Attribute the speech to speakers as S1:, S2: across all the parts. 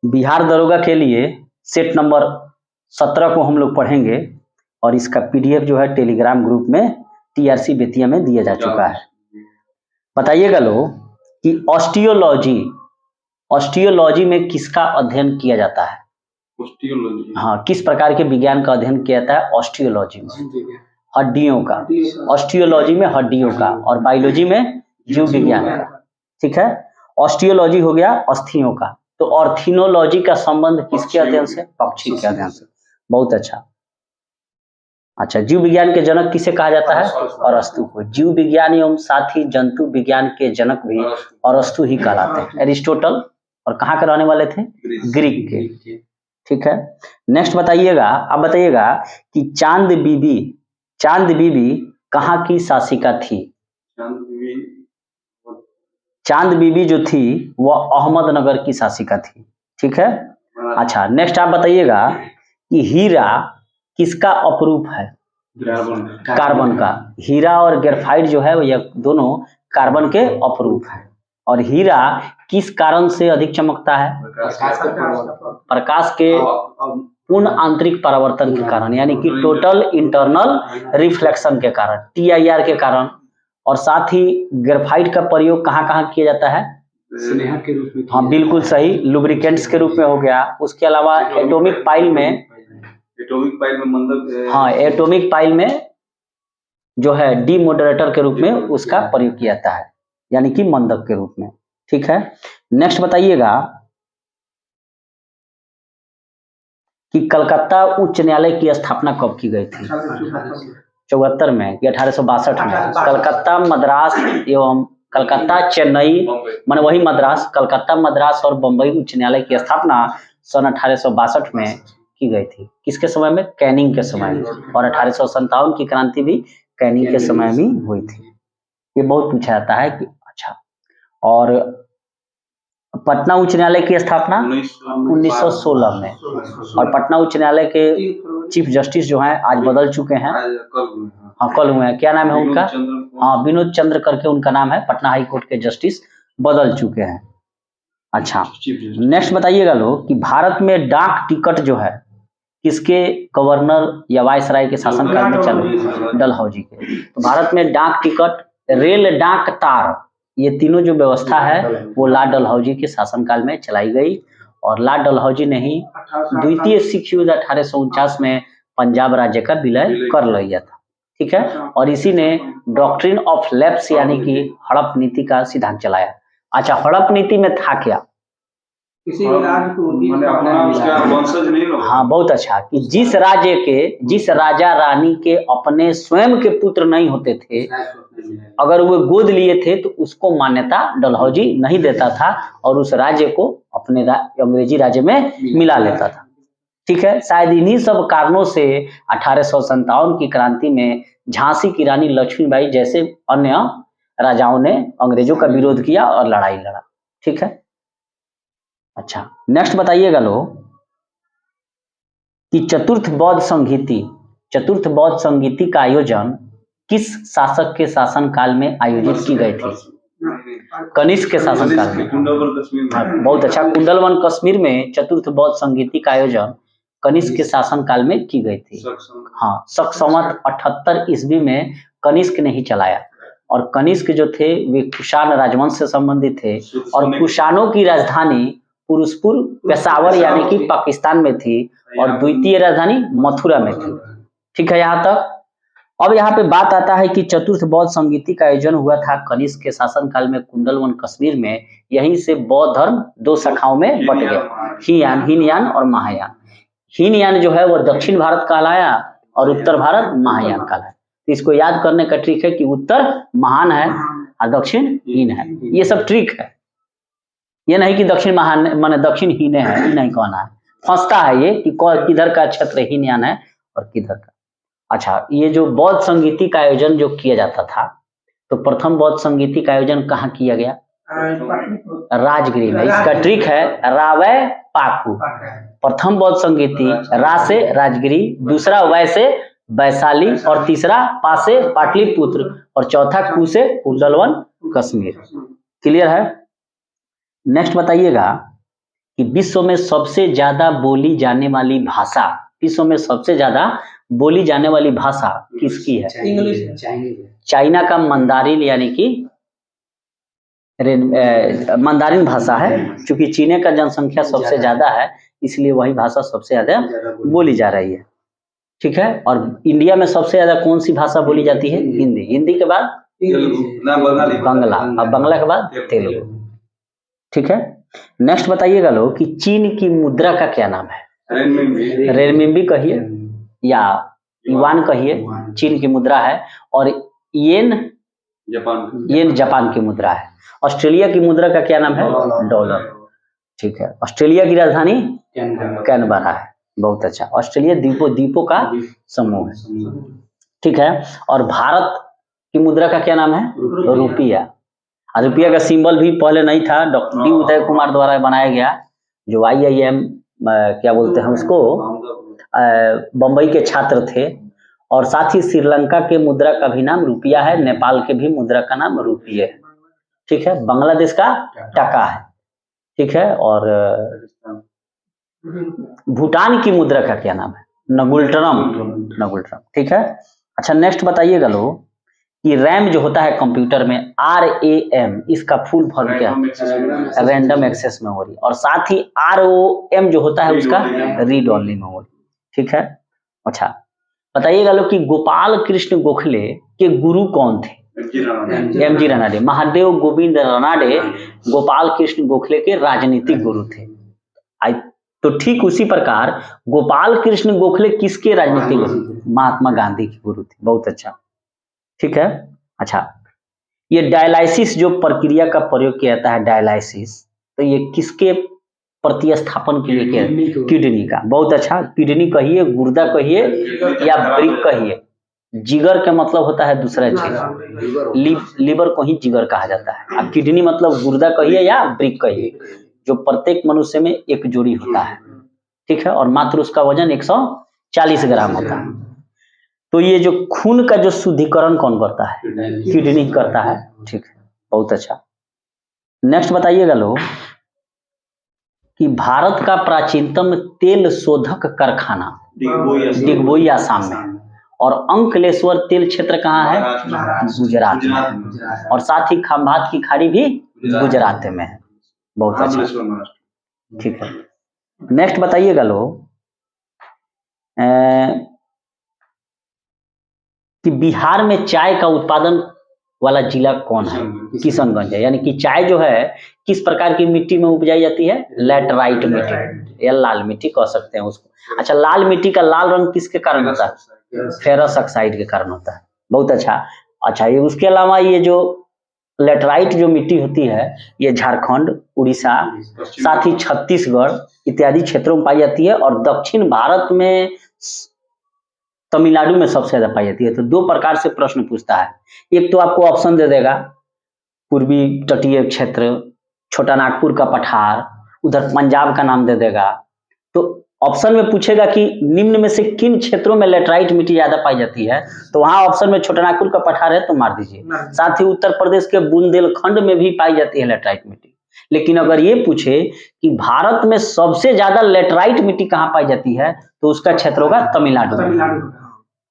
S1: बिहार दरोगा के लिए सेट नंबर 17 को हम लोग पढ़ेंगे और इसका पीडीएफ जो है टेलीग्राम ग्रुप में टीआरसी बेतिया में दिया जा चुका है। बताइएगा लोग कि ऑस्टियोलॉजी में किसका अध्ययन किया जाता है? ऑस्टियोलॉजी, हाँ, किस प्रकार के विज्ञान का अध्ययन किया जाता है ऑस्टियोलॉजी में? हड्डियों का। ऑस्टियोलॉजी में हड्डियों का और बायोलॉजी में जीव विज्ञान का। ठीक है, ऑस्टियोलॉजी हो गया अस्थियों का, तो ऑर्थिनोलॉजी का संबंध किसके अध्ययन से? पक्षी के अध्ययन से। बहुत अच्छा। अच्छा, जीव विज्ञान के जनक किसे कहा जाता है? अरस्तु को। जीव विज्ञान एवं साथ ही जंतु विज्ञान के जनक भी अरस्तु ही कहलाते हैं। एरिस्टोटल और कहाँ के रहने वाले थे? ग्रीक के। ठीक है, नेक्स्ट बताइएगा, अब बताइएगा कि चांद बीबी कहाँ की शासिका थी? चांद बीबी जो थी वह अहमदनगर की शासिका थी। ठीक है। अच्छा, नेक्स्ट आप बताइएगा कि हीरा किसका अपरूप है? कार्बन का। हीरा और ग्रेफाइट जो है यह दोनों कार्बन के अपरूप है। और हीरा किस कारण से अधिक चमकता है? प्रकाश के पूर्ण आंतरिक परावर्तन के कारण, यानी कि टोटल इंटरनल रिफ्लेक्शन के कारण, TIR के कारण। और साथ ही ग्रेफाइट का प्रयोग कहाँ कहाँ किया जाता है? स्नेहा के रूप में। हाँ, बिल्कुल सही, लुब्रिकेंट्स के रूप में हो गया। उसके अलावा एटॉमिक पाइल में मंदक, हाँ, एटॉमिक पाइल में जो है डी मॉडरेटर के रूप में उसका प्रयोग किया जाता है, यानी कि मंदक के रूप में। ठीक है, नेक्स्ट बताइएगा कि कलकत्ता उच्च न्यायालय की स्थापना कब की गई थी? 74 में कि 1862 में? कलकत्ता मद्रास एवं कलकत्ता चेन्नई, माने वही मद्रास, कलकत्ता मद्रास और बंबई उच्च न्यायालय की स्थापना सन 1862 में की गई थी। किसके समय में? कैनिंग के समय में। और 1857 की क्रांति भी कैनिंग के समय में हुई थी। ये बहुत पूछा जाता है कि अच्छा। और पटना उच्च न्यायालय की स्थापना 1916 में। और पटना उच्च न्यायालय के चीफ जस्टिस जो हैं आज बदल चुके हैं। हाँ, कल हुए हैं। क्या नाम है उनका? हाँ, विनोद चंद्र करके उनका नाम है। पटना हाई कोर्ट के जस्टिस बदल चुके हैं। अच्छा, नेक्स्ट बताइएगा लोग कि भारत में डाक टिकट जो है किसके गवर्नर या वायसराय के शासनकाल में चालू? डलहौजी के। तो भारत में डाक टिकट, रेल, डाक, तार, ये तीनों जो व्यवस्था है वो लार्ड डलहौजी के शासनकाल में चलाई गई। और लार्ड डलहौजी ने ही द्वितीय सिख युद्ध 1849 में पंजाब राज्य का विलय कर लिया था। ठीक है, और इसी ने डॉक्ट्रिन ऑफ लैप्स यानी कि हड़प नीति का सिद्धांत चलाया। अच्छा, हड़प नीति में था क्या? किसी राज्य को, हाँ, बहुत अच्छा, कि जिस राजा रानी के अपने स्वयं के पुत्र नहीं होते थे, अगर वो गोद लिए थे तो उसको मान्यता डलहौजी नहीं देता था और उस राज्य को अपने अंग्रेजी राज्य में मिला लेता था। ठीक है, शायद इन्हीं सब कारणों से 1857 की क्रांति में झांसी की रानी लक्ष्मीबाई जैसे अन्य राजाओं ने अंग्रेजों का विरोध किया और लड़ाई लड़ा। ठीक है। अच्छा, नेक्स्ट बताइएगा लोग कि चतुर्थ बौद्ध संगीति का आयोजन किस शासक के शासनकाल में आयोजित की गई थी? कनिष्क के शासनकाल में। बहुत अच्छा, कुंडलवन कश्मीर में चतुर्थ बौद्ध संगीति का आयोजन कनिष्क के शासनकाल में की गई थी। हाँ, संवत 78 ईस्वी में कनिष्क ने ही चलाया। और कनिष्क जो थे वे कुषाण राजवंश से संबंधित थे और कुषाणों की राजधानी पुरुषपुर, पेशावर यानी कि पाकिस्तान में थी और द्वितीय राजधानी मथुरा में थी। ठीक है, यहाँ तक। अब यहाँ पे बात आता है कि चतुर्थ बौद्ध संगीति का आयोजन हुआ था कनिष्क के शासनकाल में कुंडलवन कश्मीर में। यहीं से बौद्ध धर्म दो शाखाओं में बट गया, हीनयान और महायान। हीनयान जो है वो दक्षिण भारत कहलाया और उत्तर भारत महायान कहलाया। तो इसको याद करने का ट्रिक है कि उत्तर महान है और दक्षिण हीन है। ये सब ट्रिक है, ये नहीं कि दक्षिण महान माने दक्षिण हीन है, ये नहीं कहना है। फंसता है ये कि किधर का क्षेत्र हीनयान है और किधर का। अच्छा, ये जो बौद्ध संगीति का आयोजन जो किया जाता था, तो प्रथम बौद्ध संगीति का आयोजन कहाँ किया गया? राजगिरी में। इसका ट्रिक है रावय पाकू। प्रथम बौद्ध संगीति रा से राजगिरी, दूसरा वै से वैशाली और तीसरा पा से पाटलिपुत्र और चौथा कू से कुंडलवन कश्मीर। क्लियर है? नेक्स्ट बताइएगा कि विश्व में सबसे ज्यादा बोली जाने वाली भाषा, विश्व में सबसे ज्यादा बोली जाने वाली भाषा किसकी है?
S2: इंग्लिश।
S1: चाइना का मंदारिन, यानी कि मंदारिन भाषा है। क्योंकि चीन का जनसंख्या सबसे ज्यादा है, इसलिए वही भाषा सबसे ज्यादा बोली जा रही है। ठीक है। और इंडिया में सबसे ज्यादा कौन सी भाषा बोली जाती है? हिंदी। हिंदी के बाद बंगला, और बंगला के बाद तेलुगु। ठीक है। नेक्स्ट बताइएगा लोग कि चीन की मुद्रा का क्या नाम है? रेनमिनबी कहिए या युआन कहिए, चीन की मुद्रा है। और येन जापान की मुद्रा है। ऑस्ट्रेलिया की मुद्रा का क्या नाम है? डॉलर। ठीक है। ऑस्ट्रेलिया की राजधानी कैनबरा है। बहुत अच्छा। ऑस्ट्रेलिया द्वीपों का समूह है। ठीक है। और भारत की मुद्रा का क्या नाम है? रुपया। रुपया का सिंबल भी पहले नहीं था, डॉक्टर डी उदय कुमार द्वारा बनाया गया, जो IIM क्या बोलते हैं उसको, बम्बई के छात्र थे। और साथ ही श्रीलंका के मुद्रा का भी नाम रुपया है, नेपाल के भी मुद्रा का नाम रुपये है। ठीक है। बांग्लादेश का टका है। ठीक है। और भूटान की मुद्रा का क्या नाम है? नगुल्ट्रम। ठीक है। अच्छा, नेक्स्ट बताइएगा लोग कि रैम जो होता है कंप्यूटर में, RAM, इसका फुल फॉर्म क्या है? Random access memory. और साथ ही ROM जो होता है उसका रीड ओनली मेमोरी। ठीक है। अच्छा, बताइएगा लोग कि गोपाल कृष्ण गोखले के गुरु कौन थे? MG रानाडे। महादेव गोविंद रानाडे गोपाल कृष्ण गोखले के राजनीतिक गुरु थे। तो ठीक उसी प्रकार गोपाल कृष्ण गोखले किसके राजनीतिक गुरु? महात्मा गांधी के गुरु थे। बहुत अच्छा। ठीक है। अच्छा, ये डायलाइसिस जो प्रक्रिया का प्रयोग किया जाता है, डायलाइसिस, तो ये किसके प्रतिस्थापन के लिए किया? किडनी का। बहुत अच्छा। किडनी कहिए, गुर्दा कहिए या ब्रिक कहिए। जिगर का मतलब होता है दूसरा चीज, लीवर को ही जिगर कहा जाता है। अब किडनी मतलब गुर्दा कहिए या ब्रिक कहिए, जो प्रत्येक मनुष्य में एक जोड़ी होता है। ठीक है। और मात्र उसका वजन 140 ग्राम होता है। तो ये जो खून का जो शुद्धिकरण कौन करता है? किडनी करता है। ठीक है। बहुत अच्छा। नेक्स्ट बताइएगा लोग कि भारत का प्राचीनतम तेल शोधक कारखाना डिगबोई आसाम में, और अंकलेश्वर तेल क्षेत्र कहाँ है? गुजरात में। और साथ ही खंभात की खाड़ी भी गुजरात में है। बहुत अच्छा। ठीक है। नेक्स्ट बताइएगा लोग कि बिहार में चाय का उत्पादन वाला जिला कौन है? किशनगंज है। यानी कि चाय जो है किस प्रकार की मिट्टी में उपजाई जाती है? लैटराइट मिट्टी या लाल मिट्टी कह सकते हैं उसको। अच्छा, लाल मिट्टी का लाल रंग किसके कारण होता है? फेरस ऑक्साइड के कारण होता है। बहुत अच्छा। अच्छा, ये उसके अलावा ये जो लैटराइट जो मिट्टी होती है, ये झारखंड, उड़ीसा, साथ ही छत्तीसगढ़ इत्यादि क्षेत्रों में पाई जाती है। और दक्षिण भारत में तमिलनाडु में सबसे ज्यादा पाई जाती है। तो दो प्रकार से प्रश्न पूछता है। एक तो आपको ऑप्शन दे देगा, पूर्वी तटीय क्षेत्र, छोटा नागपुर का पठार, उधर पंजाब का नाम दे देगा। तो ऑप्शन में पूछेगा कि निम्न में से किन क्षेत्रों में लेटराइट मिट्टी ज्यादा पाई जाती है, तो वहां ऑप्शन में छोटा नागपुर का पठार है तो मार दीजिए। साथ ही उत्तर प्रदेश के बुंदेलखंड में भी पाई जाती है लेटराइट मिट्टी। लेकिन अगर ये पूछे कि भारत में सबसे ज्यादा लेटराइट मिट्टी कहाँ पाई जाती है, तो उसका क्षेत्र होगा तमिलनाडु में।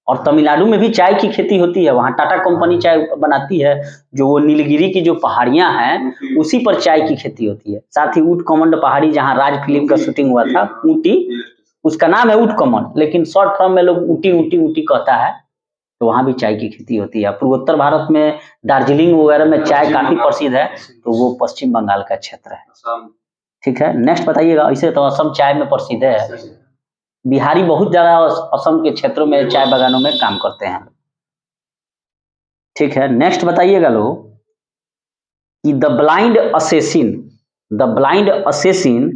S1: और तमिलनाडु में भी चाय की खेती होती है। वहां टाटा कंपनी चाय बनाती है, जो वो नीलगिरी की जो पहाड़ियां हैं उसी पर चाय की खेती होती है। साथ ही ऊट कमंड पहाड़ी, जहां राज फिल्म का शूटिंग हुआ था, ऊटी, उसका नाम है ऊट कमंड, लेकिन शॉर्ट फॉर्म में लोग ऊटी ऊटी ऊटी कहता है। तो वहां भी चाय की खेती होती है। पूर्वोत्तर भारत में दार्जिलिंग वगैरह में चाय काफी प्रसिद्ध है, तो वो पश्चिम बंगाल का क्षेत्र है। ठीक है। नेक्स्ट बताइएगा। ऐसे तो असम चाय में प्रसिद्ध है। बिहारी बहुत ज्यादा असम के क्षेत्रों में चाय बागानों में काम करते हैं। ठीक है। नेक्स्ट बताइएगा लोग कि द ब्लाइंड असेसिन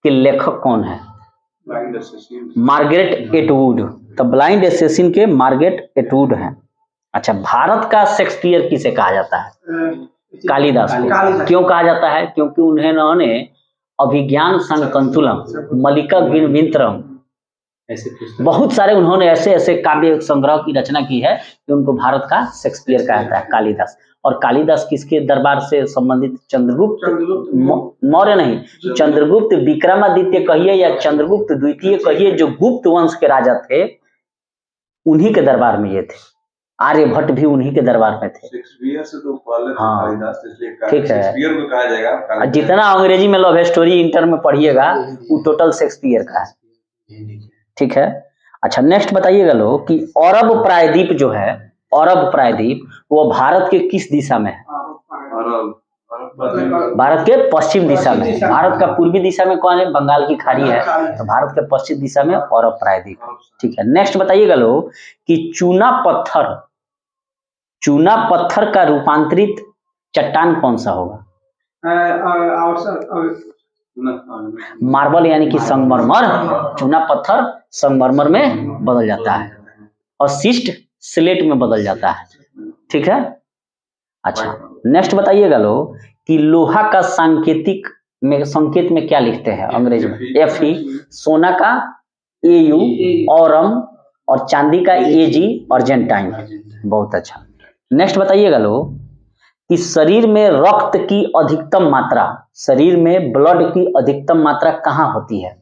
S1: के लेखक कौन है? Margaret Atwood. The blind assassin के मार्गरेट एटवुड हैं। अच्छा, भारत का शेक्सपियर किसे कहा जाता है? कालिदास को। क्यों कहा जाता है? क्योंकि उन्होंने अभिज्ञान संकुंतलम, मल्लिका गिनविंतरम बहुत सारे उन्होंने ऐसे ऐसे काव्य संग्रह की रचना की है कि उनको भारत का शेक्सपियर कहता है, कालिदास। और कालिदास किसके दरबार से संबंधित? चंद्रगुप्त मौर्य नहीं, चंद्रगुप्त विक्रमादित्य कहिए या चंद्रगुप्त द्वितीय कहिए, जो गुप्त वंश के राजा थे, उन्हीं के दरबार में ये थे। आर्यभट्ट भी उन्हीं के दरबार में थे।
S2: शेक्सपियर से तो पहले
S1: हाँ,
S2: इसलिए
S1: ठीक है,
S2: शेक्सपियर को कहा जाएगा।
S1: जितना अंग्रेजी में लव स्टोरी इंटर में पढ़िएगा वो टोटल शेक्सपियर का है। ठीक है, अच्छा नेक्स्ट बताइएगा लोग कि अरब प्रायद्वीप जो है, अरब प्रायद्वीप वो भारत के किस दिशा में है? भारत के पश्चिम दिशा में। भारत का पूर्वी दिशा में कौन है? बंगाल की खाड़ी है, तो भारत के पश्चिम दिशा में अरब प्रायद्वीप। ठीक है, नेक्स्ट बताइएगा लोग कि चूना पत्थर का रूपांतरित चट्टान कौन सा होगा? मार्बल यानी कि संगमरमर। चूना पत्थर संगमरमर में बदल जाता है और शिस्ट स्लेट में बदल जाता है। ठीक है, अच्छा नेक्स्ट बताइएगा लोग कि लोहा का संकेत में क्या लिखते हैं अंग्रेजी में? Fe, सोना का Au, औरम, और चांदी का Ag, अर्जेंटाइन। बहुत अच्छा, नेक्स्ट बताइएगा लोग कि शरीर में रक्त की अधिकतम मात्रा, शरीर में ब्लड की अधिकतम मात्रा कहाँ होती है?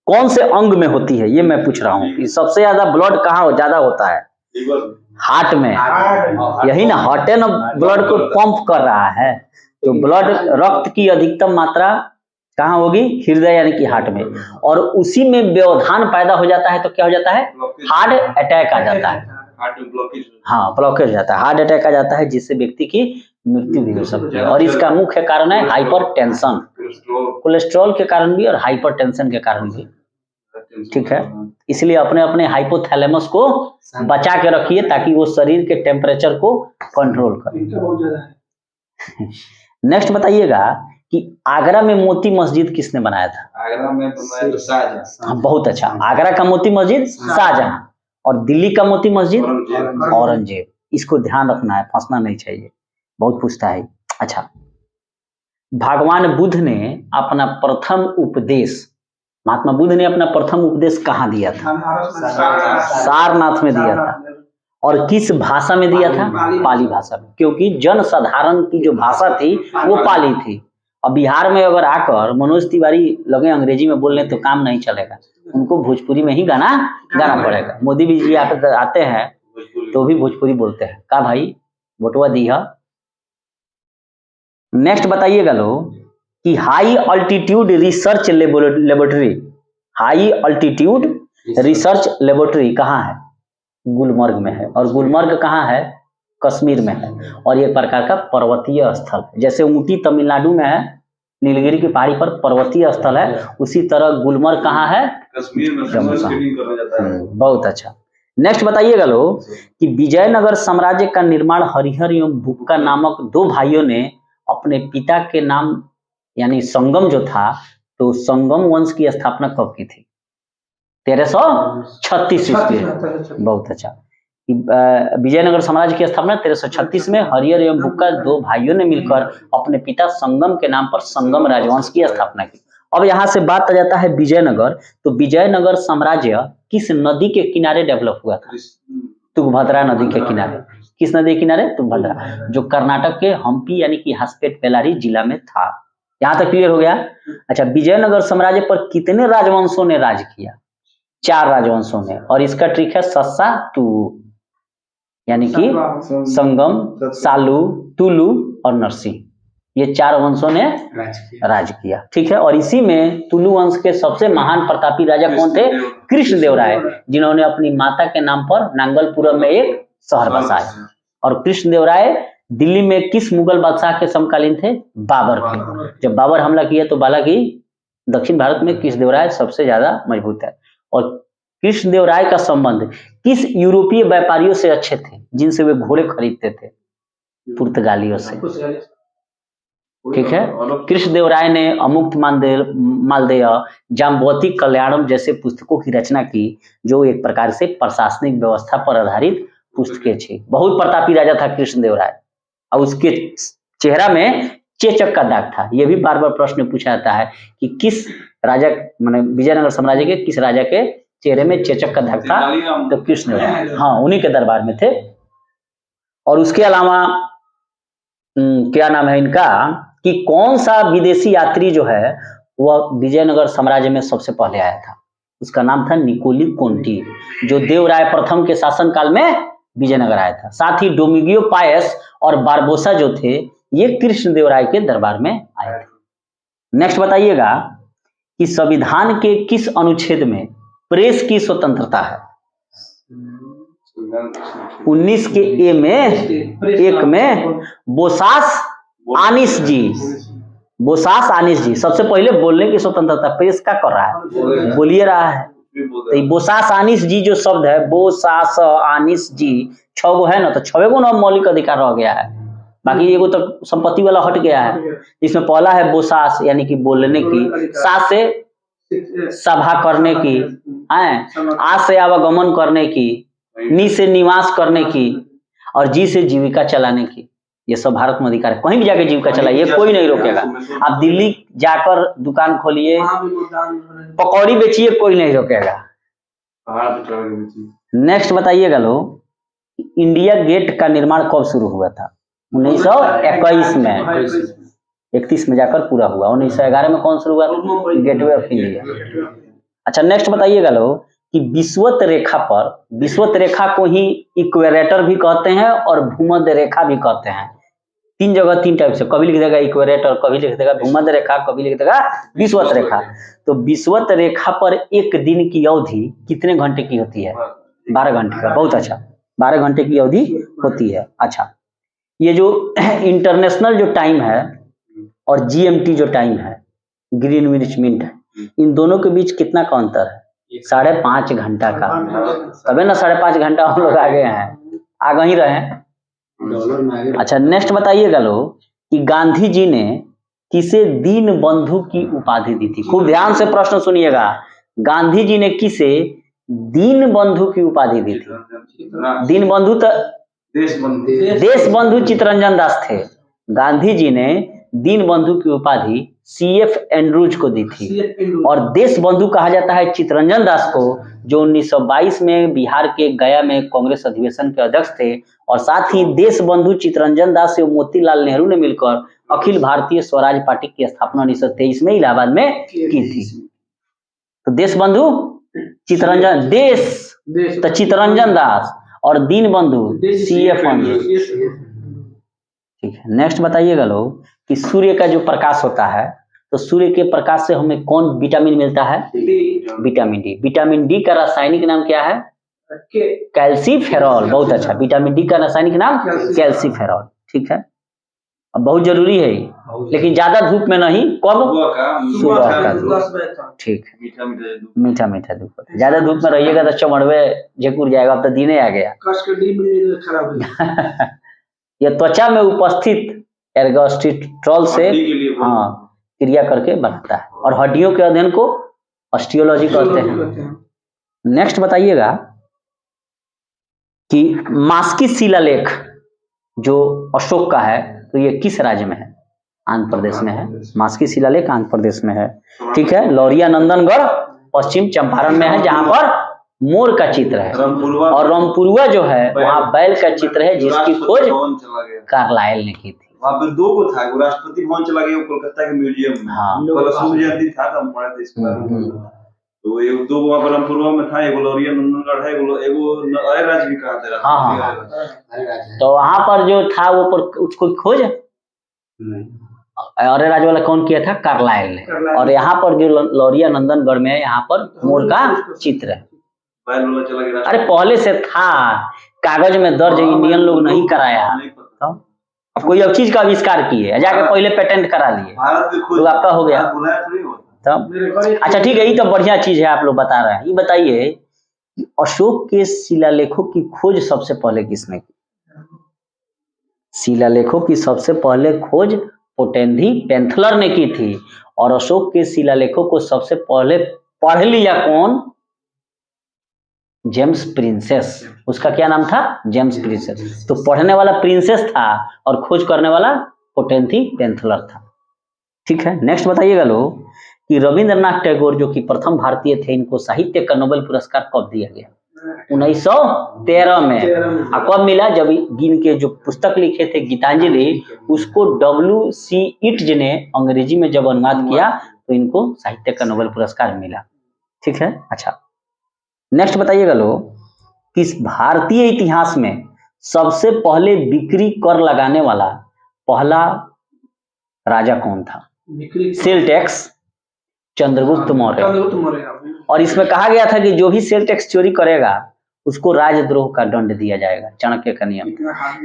S1: कौन से अंग में होती है, ये मैं पूछ रहा हूँ कि सबसे ज्यादा ब्लड कहाँ ज्यादा होता है? हार्ट में, यही ना, हार्ट है ना ब्लड को पंप कर रहा है, तो ब्लड रक्त की अधिकतम मात्रा कहाँ होगी? हृदय यानी कि हार्ट में। और उसी में व्यवधान पैदा हो जाता है तो क्या हो जाता है? हार्ट अटैक आ जाता है। हाँ, ब्लॉकेज हो जाता है, हार्ट अटैक आ जाता है, जिससे व्यक्ति की मृत्यु भी हो सकती है। और इसका मुख्य कारण है हाइपरटेंशन, कोलेस्ट्रॉल के कारण भी और हाइपरटेंशन के कारण भी। ठीक है, इसलिए अपने अपने हाइपोथैलेमस को बचा के रखिए ताकि वो शरीर के टेम्परेचर को कंट्रोल करे। नेक्स्ट बताइएगा कि आगरा में मोती मस्जिद किसने बनाया था?
S2: आगरा में बनाया तो शाहजहां।
S1: बहुत अच्छा, आगरा का मोती मस्जिद शाहजहां, और दिल्ली का मोती मस्जिद औरंगजेब। इसको ध्यान रखना है, फंसना नहीं चाहिए, बहुत पूछता है। अच्छा, भगवान बुद्ध ने अपना प्रथम उपदेश, महात्मा बुद्ध ने अपना प्रथम उपदेश कहाँ दिया था? सारनाथ में दिया था। और किस भाषा में दिया था? पाली भाषा में, क्योंकि जन साधारण की जो भाषा थी वो पाली थी। और बिहार में अगर आकर मनोज तिवारी लगे अंग्रेजी में बोलने तो काम नहीं चलेगा, उनको भोजपुरी में ही गाना पड़ेगा। मोदी जी आते हैं तो भी भोजपुरी बोलते हैं। का भाई वोटवा दिया। नेक्स्ट बताइएगा लोग कि high altitude research laboratory, high altitude research laboratory कहाँ है? गुलमर्ग में है। और गुलमर्ग कहाँ है? कश्मीर में है। और ये प्रकार का पर्वतीय स्थल है, जैसे ऊटी तमिलनाडु में है, नीलगिरी की पहाड़ी पर पर्वतीय स्थल है, उसी तरह गुलमर्ग कहाँ है?
S2: कश्मीर में स्कीइंग करने जाता है।
S1: बहुत अच्छा, नेक्स्ट बताइएगा लोग कि विजयनगर साम्राज्य का निर्माण हरिहर एवं बुक्का नामक दो भाइयों ने अपने पिता के नाम यानी संगम जो था, तो संगम वंश की स्थापना कब की थी? 1336 ईस्वी। बहुत अच्छा, विजयनगर साम्राज्य की स्थापना 1336 में हरिहर एवं बुक्का दो भाइयों ने मिलकर अपने पिता संगम के नाम पर संगम राजवंश की स्थापना की। अब यहाँ से बात आ जाता है विजयनगर, तो विजयनगर साम्राज्य किस नदी के किनारे डेवलप हुआ था? तुंगभद्रा नदी के किनारे। किस नदी के किनारे? तुंगभद्रा, जो कर्नाटक के हम्पी यानी कि हासपेट बेलारी जिला में था। यहाँ तक क्लियर हो गया। अच्छा, विजयनगर साम्राज्य पर कितने राजवंशों ने राज किया? 4 राजवंशों ने, और इसका ट्रिक है सस्सा तू, यानी कि संगम, सालू, तुलु और नरसिंह, ये 4 वंशों ने राज किया। ठीक है, और इसी में तुलु वंश के सबसे महान प्रतापी राजा कौन थे? कृष्णदेवराय, जिन्होंने अपनी माता के नाम पर नांगलपुरम में एक शहर बसाया। और कृष्णदेवराय दिल्ली में किस मुगल बादशाह के समकालीन थे? बाबर के। जब बाबर हमला किया तो हालांकि दक्षिण भारत में कृष्णदेवराय सबसे ज्यादा मजबूत है। और कृष्णदेवराय का संबंध किस यूरोपीय व्यापारियों से अच्छे थे जिनसे वे घोड़े खरीदते थे? पुर्तगालियों से। ठीक है, कृष्णदेवराय ने अमुक्त मालदेय, जाम्बवती कल्याणम जैसे पुस्तकों की रचना की, जो एक प्रकार से प्रशासनिक व्यवस्था पर आधारित पुस्तकें थी। बहुत प्रतापी राजा था कृष्णदेवराय, और उसके चेहरा में चेचक का दाग था। ये भी बार बार प्रश्न पूछा जाता है कि किस राजा माने विजयनगर साम्राज्य के किस राजा के चेहरे में चेचक का दाग था, तो कृष्ण, हाँ उन्हीं के दरबार में थे। और उसके अलावा क्या नाम है इनका कि कौन सा विदेशी यात्री जो है वह विजयनगर साम्राज्य में सबसे पहले आया था, उसका नाम था निकोली कोंटी, जो देवराय प्रथम के शासनकाल में विजयनगर आया था। साथ ही डोमिगियो पायस और बारबोसा जो थे ये कृष्णदेवराय के दरबार में आए थे। नेक्स्ट बताइएगा कि संविधान के किस अनुच्छेद में प्रेस की स्वतंत्रता है? 19 के ए में, एक में बोसास आनिस जी सबसे पहले बोलने की स्वतंत्रता प्रेस का कर रहा है, बोलिए रहा है। तो बोसास आनिस जी जो शब्द है, बोसास आनिस जी 6 गो है ना, तो 6 गो ना मौलिक अधिकार रह गया है, बाकी एगो तो संपत्ति वाला हट गया है। इसमें पहला है बोसास यानी कि बोलने की, सा से सभा करने की, आ से आवागमन करने की, नी से निवास करने की, और जी से जीविका चलाने की। ये सब भारत में अधिकार है, कहीं भी जाके जीविका चलाइए, कोई नहीं रोकेगा। आप दिल्ली जाकर दुकान खोलिए, पकौड़ी बेचिए, कोई नहीं रोकेगा। नेक्स्ट बताइएगा लोग, इंडिया गेट का निर्माण कब शुरू हुआ था? 1921 में, 31 में जाकर पूरा हुआ। 1911 में कौन शुरू हुआ था? Gateway of India. अच्छा नेक्स्ट बताइएगा लोग कि विषुवत रेखा पर, विषुवत रेखा को ही इक्वेटर भी कहते हैं और भूमध्य रेखा भी कहते हैं। 3 जगह 3 टाइप से, कभी लिख देगा इक्वेटर, कभी लिख देगा भूमध्य रेखा, कभी लिख देगा विषुवत रेखा। तो विषुवत रेखा पर एक दिन की अवधि कितने घंटे की होती है? 12 घंटे का। बहुत अच्छा, 12 घंटे की अवधि होती है। अच्छा, ये जो इंटरनेशनल जो टाइम है और जीएमटी जो टाइम है, ग्रीनविच मीन टाइम, इन दोनों के बीच कितना का अंतर है? 5.5 घंटा का। तबे ना 5.5 घंटा हम लोग आगे हैं, आगे ही रहे। अच्छा नेक्स्ट बताइएगा लोग कि गांधी जी ने किसे दीन बंधु की उपाधि दी थी? खूब ध्यान से प्रश्न सुनिएगा। गांधी जी ने किसे दीन बंधु की उपाधि दी थी? दीन बंधु तो देश बंधु चित्तरंजन दास थे। गांधी जी ने दीन बंधु की उपाधि CF एंड्रूज को दी थी। और देश बंधु कहा जाता है चित्तरंजन दास को, जो 1922 में बिहार के गया में कांग्रेस अधिवेशन के अध्यक्ष थे। और साथ ही देश बंधु चित्तरंजन दास से मोतीलाल नेहरू ने मिलकर अखिल भारतीय स्वराज पार्टी की स्थापना 1923 में इलाहाबाद में की थी। तो देश बंधु चित्तरंजन, देश तो चित्तरंजन दास, और दीन बंधु CF एंड्रूज। ठीक है, नेक्स्ट बताइएगा लोग कि सूर्य का जो प्रकाश होता है, तो सूर्य के प्रकाश से हमें कौन विटामिन मिलता है? Vitamin D. विटामिन डी का रासायनिक नाम क्या है? कैल्सीफेरॉल। बहुत अच्छा, विटामिन डी का रासायनिक नाम कैल्सीफेरॉल। ठीक है, अब बहुत जरूरी है, लेकिन ज्यादा धूप में नहीं, कब? सुबह का धूप। ठीक है, मीठा मीठा धूप। ज्यादा धूप में रहिएगा तो चमड़वे झेकुर जाएगा। अब तो दिने आ गया। यह त्वचा में उपस्थित एर्गोस्टिट्रॉल से क्रिया करके बनाता है, और हड्डियों के अध्ययन को ऑस्टियोलॉजी कहते हैं। नेक्स्ट बताइएगा कि मास्की शिलालेख जो अशोक का है, तो ये किस राज्य में है? आंध्र प्रदेश में है। मास्की शिलालेख आंध्र प्रदेश में है। ठीक है, लौरिया नंदनगढ़ पश्चिम चंपारण में है, जहां पर मोर का चित्र है। और रामपुरुआ जो है वहाँ बैल का चित्र है, जिसकी खोज कार्लाइल ने की थी।
S2: वहाँ पे 2 को था, राष्ट्रपति भवन चला गया, कोलकाता के म्यूजियम में।
S1: हाँ,
S2: जयंती था, हम पढ़े थे इसके बारे में। तो ये 2 वहाँ पर रामपुरवा में था, एगो लौरिया नंदनगढ़ है, एगो अरे राज्य भी कहा था।
S1: हाँ, तो वहाँ पर जो था वो पर उसको खोज अरे राज्य वाला कौन किया था? कार्लाइल ने। और यहाँ पर जो लौरिया नंदनगढ़ में है, यहाँ पर मोर का चित्र है। अरे पहले से था, कागज में दर्ज, इंडियन लोग नहीं कराया। तो अब कोई अब चीज का आविष्कार किए, जाके पहले पेटेंट करा लिए, तो आपका हो गया। तब अच्छा ठीक है, ये तो बढ़िया चीज है आप लोग बता रहे हैं। ये बताइए कि अशोक के शिलालेखों की खोज सबसे पहले किसने की? शिलालेखों की सबसे पहले खोज पोटेंधी पेंथलर ने की थी। और अशोक के शिलालेखों को सबसे पहले पढ़ लिया कौन? James princess. उसका क्या नाम था? James princess. तो पढ़ने वाला प्रिंसेस था और खोज करने वाला पोटेंथिपेंथलर था। ठीक है, नेक्स्ट बताइएगा लोग कि रविंद्रनाथ टैगोर जो कि प्रथम भारतीय थे, इनको साहित्य का नोबेल पुरस्कार कब दिया गया? 1913 में। कब मिला? जब इनके जो पुस्तक लिखे थे गीतांजलि, उसको W.C. इट्ज ने अंग्रेजी में जब अनुवाद किया तो इनको साहित्य का नोबेल पुरस्कार मिला। ठीक है, अच्छा नेक्स्ट बताइएगा लोग कि भारतीय इतिहास में सबसे पहले बिक्री कर लगाने वाला पहला राजा कौन था? Sale tax Chandragupta Maurya. और इसमें कहा गया था कि जो भी सेल टैक्स चोरी करेगा उसको राजद्रोह का दंड दिया जाएगा। चाणक्य का नियम।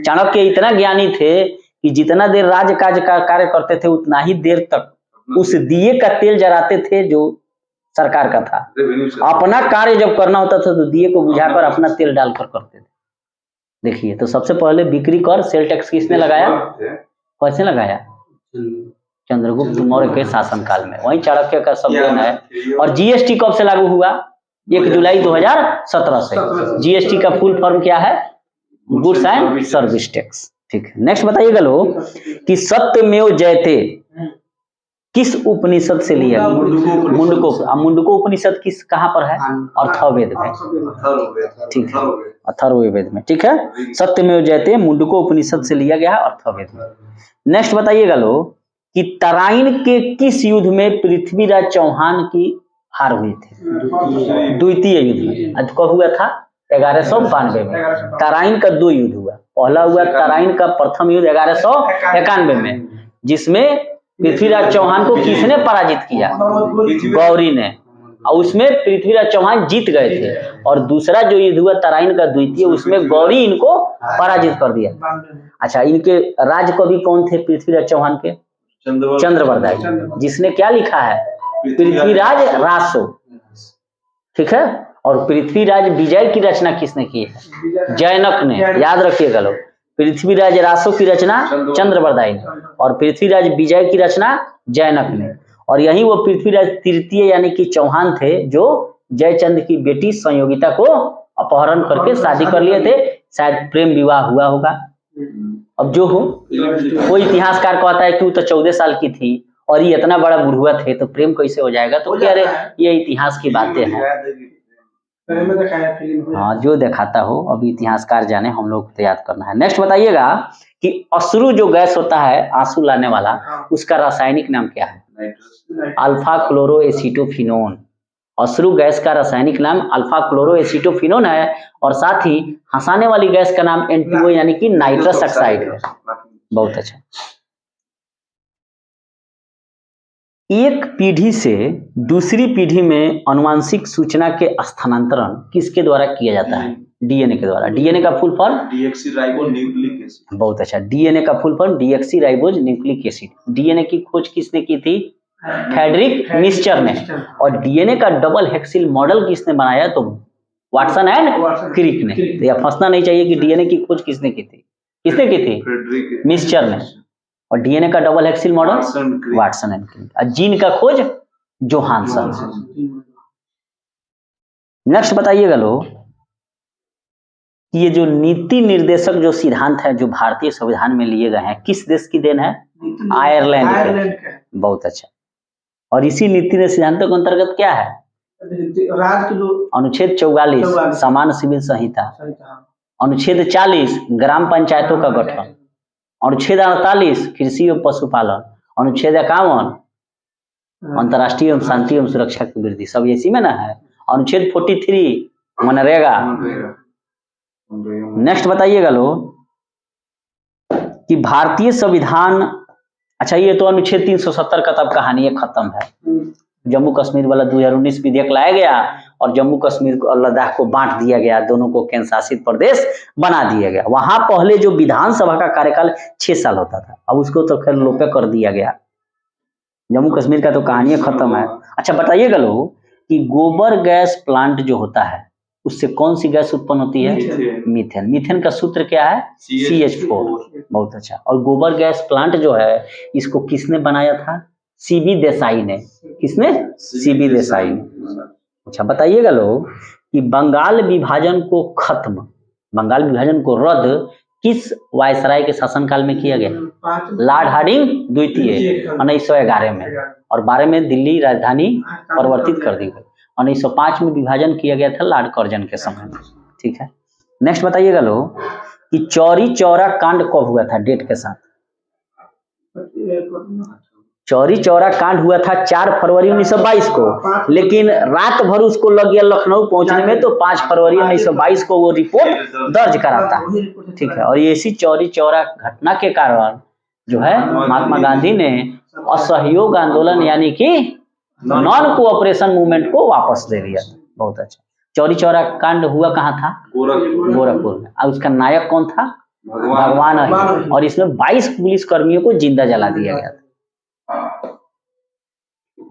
S1: चाणक्य इतना ज्ञानी थे कि जितना देर राजकाज का कार्य करते थे उतना ही देर तक उस दिए का तेल जलाते थे जो सरकार का था। अपना कार्य जब करना होता था तो दिए को बुझाकर अपना तेल डालकर करते थे। देखिए, तो सबसे पहले बिक्री कर सेल टैक्स किसने लगाया? कैसे लगाया? चंद्रगुप्त मौर्य के शासनकाल में। वही चाणक्य का संविधान है। और जीएसटी कब से लागू हुआ? 1 जुलाई 2017 से। जीएसटी का फुल फॉर्म क्या है? Goods and service tax. ठीक है, नेक्स्ट बताइएगा लोग कि सत्यमेव जयते किस उपनिषद से लिया गया? मुंडको उपनिषद किस कहाँ पर है? अथर्ववेद में। ठीक है, अथर्ववेद में। ठीक है, सत्यमेव जयते मुंडको उपनिषद से लिया गया है अथर्ववेद में। नेक्स्ट बताइएगा लोग कि तराइन के किस युद्ध में पृथ्वीराज चौहान की हार हुई थी? द्वितीय युद्ध में। आज कब हुआ था? 1192 में। तराइन का 2 युद्ध हुआ। पहला हुआ तराइन का प्रथम युद्ध 1191 में, जिसमें पृथ्वीराज चौहान को किसने पराजित किया? गौरी ने। और उसमें पृथ्वीराज चौहान जीत गए थे। और दूसरा जो युद्ध हुआ तराइन का द्वितीय, उसमें गौरी इनको पराजित कर दिया। अच्छा, इनके राज कवि कौन थे पृथ्वीराज चौहान के? चंद्रबरदाई, जिसने क्या लिखा है? पृथ्वीराज रासो। ठीक है, और पृथ्वीराज विजय की रचना किसने की है? जैनक ने। याद रखिएगा लोग, पृथ्वीराज रासो की रचना चंद्रबरदाई ने और पृथ्वीराज विजय की रचना जैनक ने। और यही वो पृथ्वीराज तृतीय यानी कि चौहान थे जो जयचंद की बेटी संयोगिता को अपहरण करके शादी कर लिए थे। शायद प्रेम विवाह हुआ होगा। अब जो हो, कोई इतिहासकार कहता है कि वो तो 14 साल की थी और ये इतना बड़ा बुढ़ुआ थे, तो प्रेम कैसे हो जाएगा? तो क्या रे, ये इतिहास की बातें हैं। हाँ, जो दिखाता हो, अभी इतिहासकार जाने, हम लोग को याद करना है। नेक्स्ट बताइएगा कि अश्रु जो गैस होता है आंसू लाने वाला, उसका रासायनिक नाम क्या है? Alpha chloro acetophenone. अश्रु गैस का रासायनिक नाम अल्फा क्लोरो एसीटोफिनोन है। और साथ ही हंसाने वाली गैस का नाम N2O यानी कि नाइट्रस ऑक्साइड है। बहुत अच्छा। एक पीढ़ी से दूसरी पीढ़ी में आनुवंशिक सूचना के स्थानांतरण किसके द्वारा किया जाता है? डीएनए के द्वारा। डीएनए का फुल फॉर्म? Deoxyribonucleic acid. बहुत अच्छा। डीएनए का full form deoxyribonucleic acid. DNA की खोज किसने की थी? फ्रेडरिक मिस्चर ने। और डीएनए का डबल हेक्सिल मॉडल किसने बनाया? तो वाटसन एंड क्रिक ने। तो यह फंसना नहीं चाहिए कि डीएनए की खोज किसने की थी? किसने की थी? मिस्चर ने। और डीएनए का डबल हेक्सिल मॉडल वाटसन एंड क्रिक। और जीन का खोज जोहानसन। नेक्स्ट बताइएगा लोग ये जो नीति निर्देशक जो सिद्धांत है जो भारतीय संविधान में लिए गए हैं, किस देश की देन है? आयरलैंड के। बहुत अच्छा। और इसी नीति ने सिद्धांतों के अंतर्गत क्या है? अनुच्छेद 44 समान सिविल संहिता, अनुच्छेद 40 ग्राम पंचायतों का गठन, अनुच्छेद 48 कृषि एवं पशुपालन, अनुच्छेद 51 अंतर्राष्ट्रीय एवं शांति एवं सुरक्षा की वृद्धि, सब इसी में ना है। अनुच्छेद 43 मनरेगा। नेक्स्ट बताइएगा लोग कि भारतीय संविधान, अच्छा ये तो अनुच्छेद 370 का तब कहानी है, खत्म है। जम्मू कश्मीर वाला 2019 विधेयक लाया गया और जम्मू कश्मीर को और लद्दाख को बांट दिया गया, दोनों को केंद्र शासित प्रदेश बना दिया गया। वहां पहले जो विधानसभा का कार्यकाल 6 साल होता था, अब उसको तो खैर लोपे कर दिया गया। जम्मू कश्मीर का तो कहानी खत्म है। अच्छा बताइएगा लोग कि गोबर गैस प्लांट जो होता है उससे कौन सी गैस उत्पन्न होती है? मीथेन। मीथेन का सूत्र क्या है? CH4। बहुत अच्छा। और गोबर गैस प्लांट जो है इसको किसने बनाया था? CB देसाई ने। किसने? CB देसाई ने। अच्छा बताइएगा लोग कि बंगाल विभाजन को खत्म, बंगाल विभाजन को रद्द किस वायसराय के शासनकाल में किया गया? लॉर्ड हार्डिंग द्वितीय 1911 में, और 12 में दिल्ली राजधानी परिवर्तित कर दी गई। 1905 में विभाजन किया गया था लॉर्ड कर्जन के समय। ठीक है, नेक्स्ट बताइएगा लोग कि चौरी चौरा कांड कब हुआ था डेट के साथ? चौरी चौरा कांड हुआ था 4 फरवरी 1922 को, लेकिन रात भर उसको लग गया लखनऊ पहुंचने में, तो 5 फरवरी 1922 को वो रिपोर्ट दर्ज कराता है। ठीक है, और इसी चौरी चौरा घटना के कारण जो है महात्मा गांधी ने असहयोग आंदोलन यानी कि नॉन कोऑपरेशन मूवमेंट को वापस ले लिया। बहुत अच्छा। चौरी चौरा कांड हुआ कहाँ था? गोरखपुर में। और उसका नायक कौन था? भगवान अहिर। और इसमें 22 पुलिस कर्मियों को जिंदा जला दिया गया था।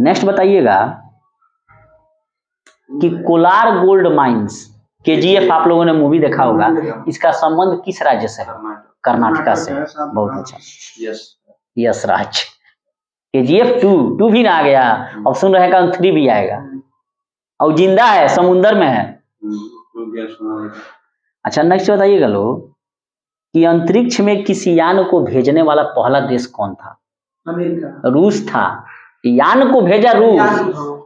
S1: नेक्स्ट बताइएगा कि कोलार गोल्ड माइंस, केजीएफ आप लोगों ने मूवी देखा होगा, इसका संबंध किस राज्य से है? कर्नाटका से। बहुत अच्छा, यस राज। केजीएफ 2 भी ना आ गया, अब सुन रहे हैं 3 भी आएगा, और जिंदा है, समुंदर में है। अच्छा, नेक्स्ट बताइएगा लोग कि अंतरिक्ष में किसी यान को भेजने वाला पहला देश कौन था? अमेरिका। रूस था। यान को भेजा रूस,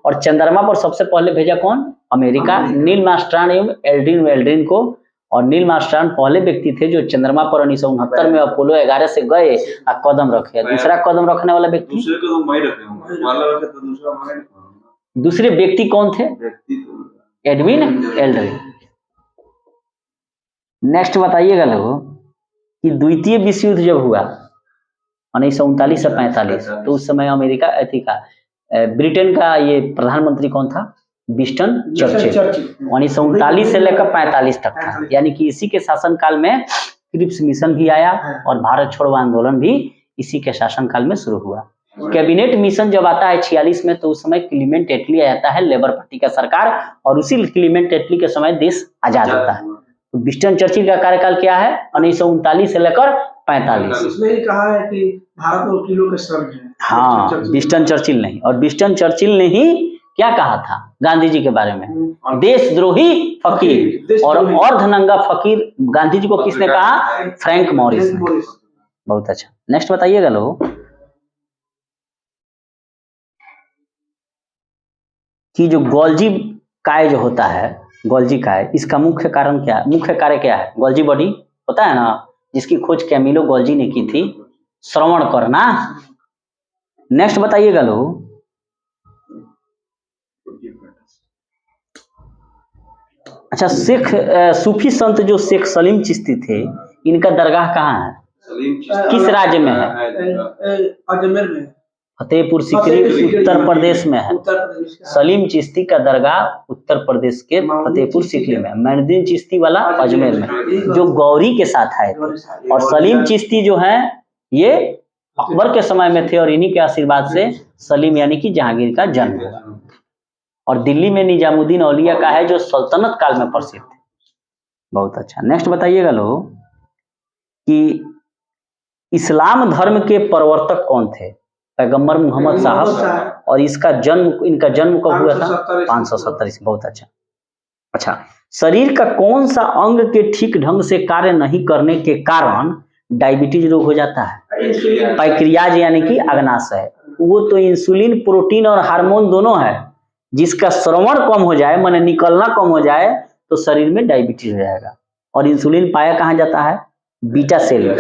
S1: और चंद्रमा पर सबसे पहले भेजा कौन? अमेरिका। नील आर्मस्ट्रांग एवं एल्ड्रिन वेल्ड्रिन को। और नील आर्मस्ट्रांग पहले व्यक्ति थे जो चंद्रमा पर 1969 में अपोलो 11 से गए और कदम रखे। दूसरा कदम रखने वाला व्यक्ति, दूसरे व्यक्ति कौन थे? Edwin Aldrin. नेक्स्ट बताइएगा लोग कि द्वितीय विश्व युद्ध जब हुआ 1939 से 45, तो उस समय अमेरिका ब्रिटेन का ये प्रधानमंत्री कौन था? Winston Churchill. 1939 से लेकर 45 तक था, यानी कि इसी के शासनकाल में क्रिप्स मिशन भी आया और भारत छोड़ो आंदोलन भी इसी के शासनकाल में शुरू हुआ। कैबिनेट मिशन जब आता है 46 में, तो उस समय क्लीमेंट एटली आ जाता है, लेबर पार्टी का सरकार, और उसी क्लीमेंट एटली के समय देश आजाद होता है। तो विंस्टन चर्चिल का कार्यकाल क्या है? 1939 से लेकर 45।
S3: इसमें ही कहा है कि भारत वकीलों के संघ है।
S1: हाँ, विंस्टन चर्चिल नहीं। और विंस्टन चर्चिल ने ही क्या कहा था गांधी जी के बारे में? देशद्रोही फकीर। और अर्धनंगा फकीर गांधी जी को किसने कहा? फ्रैंक मॉरिस ने। बहुत अच्छा। नेक्स्ट बताइएगा लोग कि जो गोल्जी काय जो होता है, गोल्जी काय, इसका मुख्य कारण क्या है? मुख्य कार्य क्या है? गोल्जी बॉडी होता है ना, जिसकी खोज कैमिलो गोल्जी ने की थी। श्रवण करना। नेक्स्ट बताइएगा लोग अच्छा, शेख सूफी संत जो शेख सलीम चिश्ती थे, इनका दरगाह कहाँ है? किस राज्य में है?
S3: अजमेर में।
S1: फतेहपुर सीकरी उत्तर प्रदेश में है। सलीम चिश्ती का दरगाह उत्तर प्रदेश के फतेहपुर सीकरी में। मोइनुद्दीन चिश्ती वाला अजमेर में, जो गौरी के साथ आए थे। और सलीम चिश्ती जो है ये अकबर के समय में थे, और इन्हीं के आशीर्वाद से सलीम यानी कि जहांगीर का जन्म हुआ। और दिल्ली में निजामुद्दीन औलिया का है, जो सल्तनत काल में प्रसिद्ध थे। बहुत अच्छा। नेक्स्ट बताइएगा लोग कि इस्लाम धर्म के प्रवर्तक कौन थे? पैगंबर मोहम्मद साहब। और इनका जन्म कब हुआ था? 570। बहुत अच्छा। अच्छा, शरीर का कौन सा अंग के ठीक ढंग से कार्य नहीं करने के कारण डायबिटीज रोग हो जाता है? पैंक्रियाज यानी कि अग्नाशय। वो तो इंसुलिन, प्रोटीन और हार्मोन दोनों है। जिसका श्रवण कम हो जाए, माने निकलना कम हो जाए, तो शरीर में डायबिटीज हो जाएगा। और इंसुलिन पाया कहाँ जाता है? बीटा सेल में,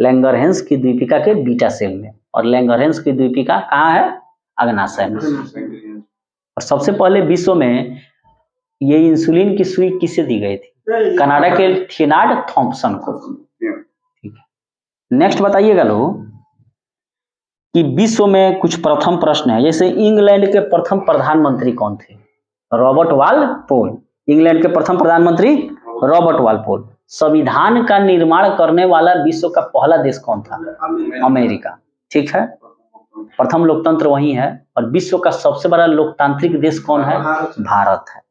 S1: लैंगरहैंस की द्वीपिका के बीटा सेल में। और लैंगरहैंस की द्वीपिका कहाँ है? अग्नाशय में। और सबसे पहले विश्व में ये इंसुलिन की सुई किसे दी गई थी? कनाडा के थिनार्ड थॉम्पसन को। ठीक है, नेक्स्ट बताइएगा लोग कि विश्व में कुछ प्रथम प्रश्न है। जैसे इंग्लैंड के प्रथम प्रधानमंत्री कौन थे? Robert Walpole. इंग्लैंड के प्रथम प्रधानमंत्री रॉबर्ट वालपोल। संविधान का निर्माण करने वाला विश्व का पहला देश कौन था? अमेरिका। ठीक है, प्रथम लोकतंत्र वही है। और विश्व का सबसे बड़ा लोकतांत्रिक देश कौन है? भारत है।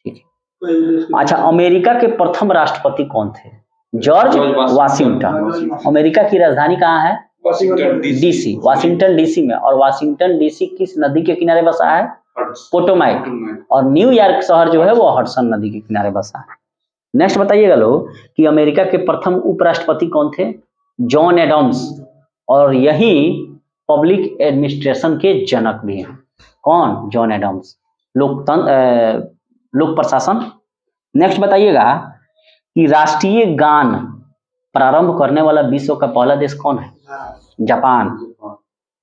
S1: ठीक है। अच्छा, अमेरिका के प्रथम राष्ट्रपति कौन थे? George Washington. अमेरिका की राजधानी कहाँ है? डीसी। वाशिंगटन डीसी में। और वाशिंगटन डीसी किस नदी के किनारे बसा है? पोटोमैक। और न्यूयॉर्क शहर जो है वो हडसन नदी के किनारे बसा है। नेक्स्ट बताइएगा लोग कि अमेरिका के प्रथम उपराष्ट्रपति कौन थे? जॉन एडम्स, और यही पब्लिक एडमिनिस्ट्रेशन के जनक भी हैं। कौन? John Adams. लोक प्रशासन। नेक्स्ट बताइएगा कि राष्ट्रीय गान प्रारंभ करने वाला विश्व का पहला देश कौन है? जापान।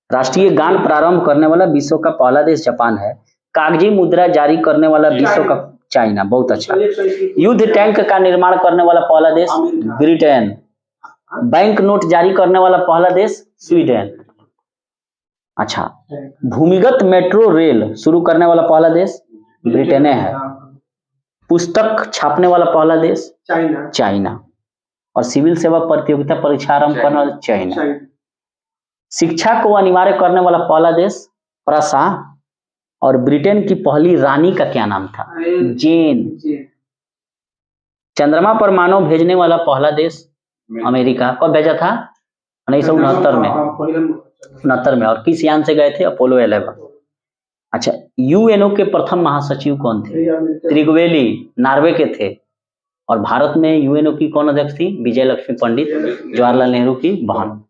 S1: राष्ट्रीय गान प्रारंभ करने वाला विश्व का पहला देश जापान है। कागजी मुद्रा जारी करने वाला विश्व का चाइना। बहुत अच्छा। युद्ध टैंक का निर्माण करने वाला पहला देश ब्रिटेन। बैंक नोट जारी करने वाला पहला देश स्वीडन। अच्छा, भूमिगत मेट्रो रेल शुरू करने वाला पहला देश ब्रिटेन है। पुस्तक छापने वाला पहला देश चाइना। और सिविल सेवा प्रतियोगिता परीक्षा आरंभ करने वाला चाइना। शिक्षा को अनिवार्य करने वाला पहला देश फ्रांस। और ब्रिटेन की पहली रानी का क्या नाम था? जेन। चंद्रमा पर मानव भेजने वाला पहला देश अमेरिका। कब भेजा था? 1969 में। और किस यान से गए थे? अपोलो 11। अच्छा, यूएनओ के प्रथम महासचिव कौन थे? त्रिगवेली, नॉर्वे के थे। और भारत में यूएनओ की कौन अध्यक्ष थी? विजय लक्ष्मी पंडित, जवाहरलाल नेहरू की बहन।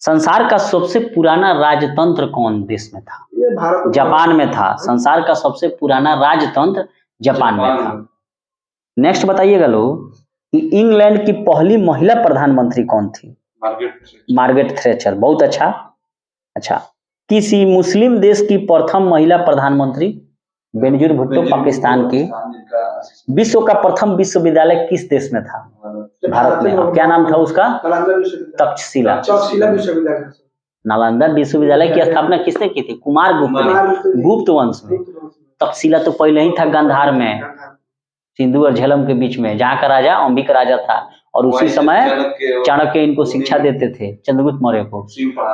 S1: संसार का सबसे पुराना राजतंत्र कौन देश में था? जापान में था। संसार का सबसे पुराना राजतंत्र जापान में था। नेक्स्ट बताइएगा लोग कि इंग्लैंड की पहली महिला प्रधानमंत्री कौन थी? Margaret Thatcher. बहुत अच्छा। अच्छा, किसी मुस्लिम देश की प्रथम महिला प्रधानमंत्री? बेनजीर भुट्टो, पाकिस्तान की। विश्व का प्रथम विश्वविद्यालय किस देश में था? भारत में। क्या नाम था उसका? तक्षशिला। नालंदा विश्वविद्यालय की स्थापना किसने की थी? कुमार गुप्त ने, गुप्त वंश में। तक्षशिला तो पहले ही था गांधार में, सिंधु और झेलम के बीच में, जहाँ का राजा अंबिक राजा था। और उसी समय चाणक्य इनको शिक्षा देते थे, चंद्रगुप्त मौर्य को।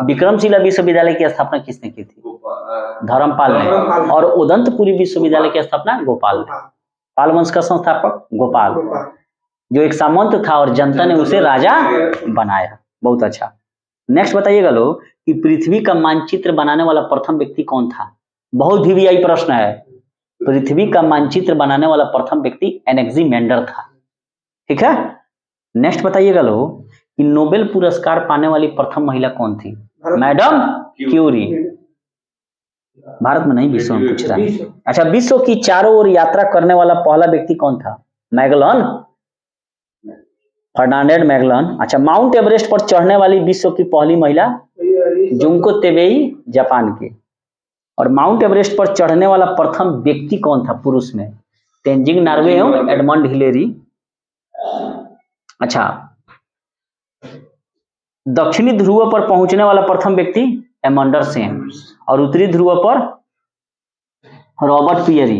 S1: विक्रमशिला विश्वविद्यालय की स्थापना किसने की थी? धर्मपाल ने। और उदंतपुरी विश्वविद्यालय की स्थापना गोपाल ने। पाल वंश का संस्थापक गोपाल, जो एक सामंत था और जनता ने उसे राजा बनाया। बहुत अच्छा। नेक्स्ट बताइएगा लोग कि पृथ्वी का मानचित्र बनाने वाला प्रथम व्यक्ति कौन था? बहुत वीवीआई प्रश्न है। पृथ्वी का मानचित्र बनाने वाला प्रथम व्यक्ति एनेक्सिमेंडर था। ठीक है। नेक्स्ट बताइएगा लोग कि नोबेल पुरस्कार पाने वाली प्रथम महिला कौन थी? Madam Curie. भारत में नहीं, विश्व में पूछ रहा है। अच्छा, विश्व की चारों ओर यात्रा करने वाला पहला व्यक्ति कौन था? Magellan, Fernandez Magellan. अच्छा, माउंट एवरेस्ट पर चढ़ने वाली विश्व की पहली महिला? जुंको तेबेई, जापान की। और माउंट एवरेस्ट पर चढ़ने वाला प्रथम व्यक्ति कौन था पुरुष में? तेंजिंग नॉर्वे एवं एडमंड हिलेरी। अच्छा, दक्षिणी ध्रुव पर पहुंचने वाला प्रथम व्यक्ति? एमंडर सेन। और उत्तरी ध्रुव पर? Robert Peary.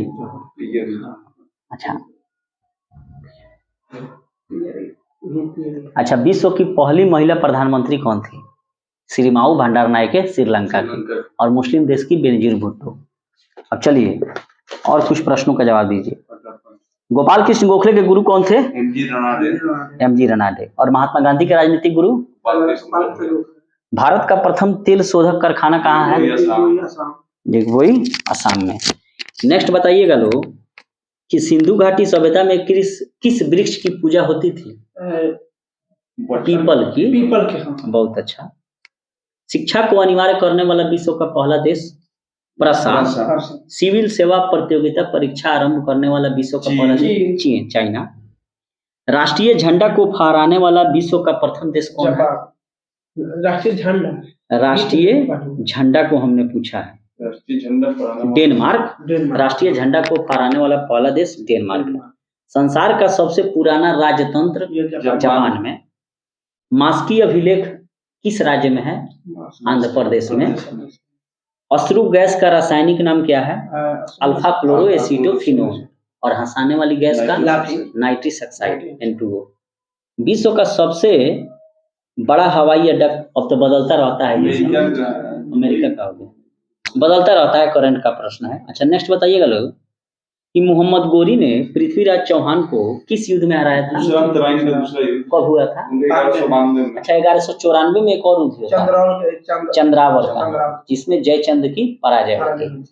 S1: अच्छा, विश्व की पहली महिला प्रधानमंत्री कौन थी? श्रीमाऊ भंडारनायके, श्रीलंका की। और मुस्लिम देश की बेनजीर भुट्टो। अब चलिए और कुछ प्रश्नों का जवाब दीजिए। गोपाल कृष्ण गोखले के गुरु कौन थे? एमजी रनाडे। और महात्मा गांधी के राजनीतिक गुरु? भारत का प्रथम तेल शोधक कारखाना कहाँ है? वही असम में। नेक्स्ट बताइएगा लोग कि सिंधु घाटी सभ्यता में किस वृक्ष की पूजा होती थी? पीपल की। बहुत अच्छा। शिक्षा को अनिवार्य करने वाला विश्व का पहला देश? फ्रांस। सिविल सेवा प्रतियोगिता परीक्षा आरंभ करने वाला विश्व का पहला देश? चीन, चाइना। राष्ट्रीय झंडा को फहराने वाला विश्व का प्रथम देश कौन है? राष्ट्रीय झंडा को हमने पूछा है। डेनमार्क। राष्ट्रीय झंडा को फहराने वाला पहला देश डेनमार्क है। संसार का सबसे पुराना राजतंत्र? जापान में। मास्की अभिलेख किस राज्य में है? आंध्र प्रदेश में। अश्रु गैस का रासायनिक नाम क्या है? Alpha chloro acetophenone. और हंसाने वाली गैस का? Nitrous oxide, N2O। विश्व का सबसे बड़ा हवाई अड्डा अब तो बदलता रहता है, अमेरिका का हो गया, बदलता रहता है, करंट का प्रश्न है। अच्छा, नेक्स्ट बताइएगा लोग कि मोहम्मद गोरी ने पृथ्वीराज चौहान को किस युद्ध में हराया था? कब हुआ था? 1192। अच्छा, 1194 में एक और युद्ध हुआ था, चंद्रावर का, जिसमें जयचंद की पराजय हुई थी।